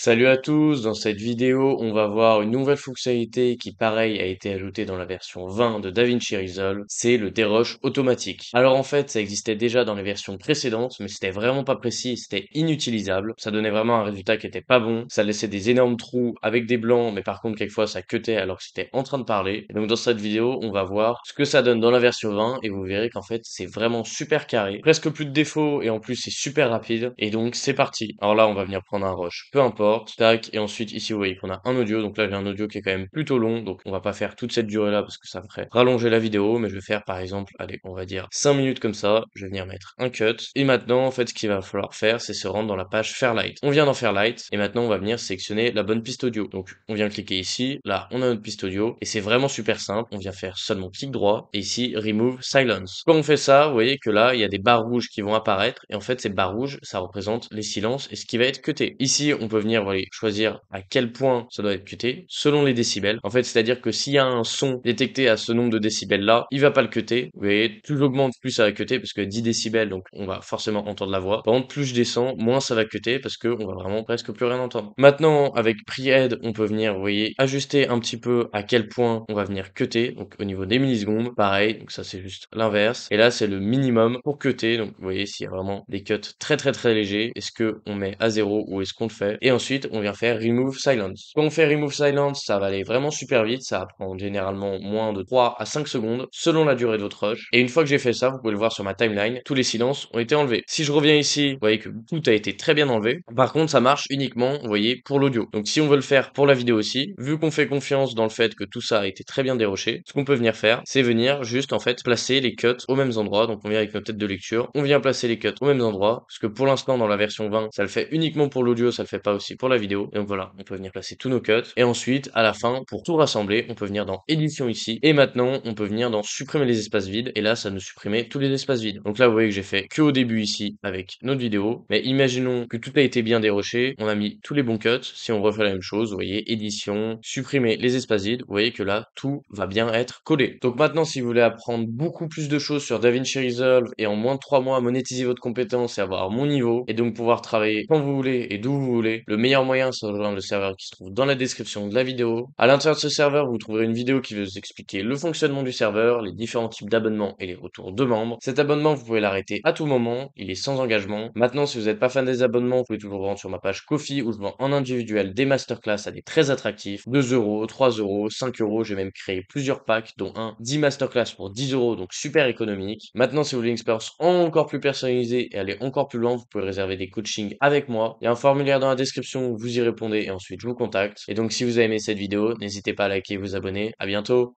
Salut à tous, dans cette vidéo, on va voir une nouvelle fonctionnalité qui, pareil, a été ajoutée dans la version 20 de DaVinci Resolve, c'est le dérush automatique. Alors en fait, ça existait déjà dans les versions précédentes, mais c'était vraiment pas précis et c'était inutilisable. Ça donnait vraiment un résultat qui était pas bon, ça laissait des énormes trous avec des blancs, mais par contre, quelquefois, ça cutait alors que c'était en train de parler. Et donc dans cette vidéo, on va voir ce que ça donne dans la version 20 et vous verrez qu'en fait, c'est vraiment super carré, presque plus de défauts et en plus, c'est super rapide. Et donc, c'est parti. Alors là, on va venir prendre un rush, peu importe. Tac, et ensuite ici vous voyez qu'on a un audio, donc là j'ai un audio qui est quand même plutôt long, donc on va pas faire toute cette durée là parce que ça me ferait rallonger la vidéo, mais je vais faire par exemple, allez, on va dire 5 minutes comme ça, je vais venir mettre un cut, et maintenant en fait ce qu'il va falloir faire c'est se rendre dans la page Fairlight. On vient dans Fairlight, et maintenant on va venir sélectionner la bonne piste audio. Donc on vient cliquer ici, là on a notre piste audio, et c'est vraiment super simple, on vient faire seulement clic droit, et ici Remove Silence. Quand on fait ça, vous voyez que là il y a des barres rouges qui vont apparaître, et en fait ces barres rouges ça représente les silences et ce qui va être cuté. Ici on peut venir voilà, choisir à quel point ça doit être cuté selon les décibels. En fait, c'est-à-dire que s'il y a un son détecté à ce nombre de décibels là, il va pas le cuter. Vous voyez, plus j'augmente, plus ça va cuter parce que 10 décibels, donc on va forcément entendre la voix. Par contre, plus je descends, moins ça va cuter parce que on va vraiment presque plus rien entendre. Maintenant, avec Prehead, on peut venir, vous voyez, ajuster un petit peu à quel point on va venir cuter. Donc au niveau des millisecondes, pareil. Donc ça c'est juste l'inverse. Et là c'est le minimum pour cuter. Donc vous voyez s'il y a vraiment des cuts très légers, est-ce que on met à zéro ou est-ce qu'on le fait? Et ensuite on vient faire Remove Silence. Quand on fait Remove Silence, ça va aller vraiment super vite, ça va prendre généralement moins de 3 à 5 secondes selon la durée de votre rush. Et une fois que j'ai fait ça, vous pouvez le voir sur ma timeline, tous les silences ont été enlevés. Si je reviens ici, vous voyez que tout a été très bien enlevé. Par contre, ça marche uniquement, vous voyez, pour l'audio. Donc si on veut le faire pour la vidéo aussi, vu qu'on fait confiance dans le fait que tout ça a été très bien déroché, ce qu'on peut venir faire, c'est venir juste en fait placer les cuts aux mêmes endroits. Donc on vient avec notre tête de lecture, on vient placer les cuts aux mêmes endroits, parce que pour l'instant dans la version 20, ça le fait uniquement pour l'audio, ça le fait pas aussi pour la vidéo. Et donc voilà, on peut venir placer tous nos cuts. Et ensuite, à la fin, pour tout rassembler, on peut venir dans édition ici. Et maintenant, on peut venir dans supprimer les espaces vides. Et là, ça nous supprimer tous les espaces vides. Donc là, vous voyez que j'ai fait que au début ici avec notre vidéo. Mais imaginons que tout a été bien déroché. On a mis tous les bons cuts. Si on refait la même chose, vous voyez, édition, supprimer les espaces vides. Vous voyez que là, tout va bien être collé. Donc maintenant, si vous voulez apprendre beaucoup plus de choses sur DaVinci Resolve et en moins de 3 mois monétiser votre compétence et avoir mon niveau et donc pouvoir travailler quand vous voulez et d'où vous voulez, le meilleur moyen c'est de rejoindre le serveur qui se trouve dans la description de la vidéo. À l'intérieur de ce serveur, vous trouverez une vidéo qui va vous expliquer le fonctionnement du serveur, les différents types d'abonnements et les retours de membres. Cet abonnement, vous pouvez l'arrêter à tout moment, il est sans engagement. Maintenant, si vous n'êtes pas fan des abonnements, vous pouvez toujours vous rendre sur ma page Ko-fi où je vends en individuel des masterclass à des très attractifs, 2 euros, 3 euros, 5 euros. J'ai même créé plusieurs packs, dont un 10 masterclass pour 10 euros, donc super économique. Maintenant, si vous voulez une expérience encore plus personnalisée et aller encore plus loin, vous pouvez réserver des coachings avec moi. Il y a un formulaire dans la description où vous y répondez et ensuite je vous contacte. Et donc, si vous avez aimé cette vidéo, n'hésitez pas à liker et vous abonner. À bientôt!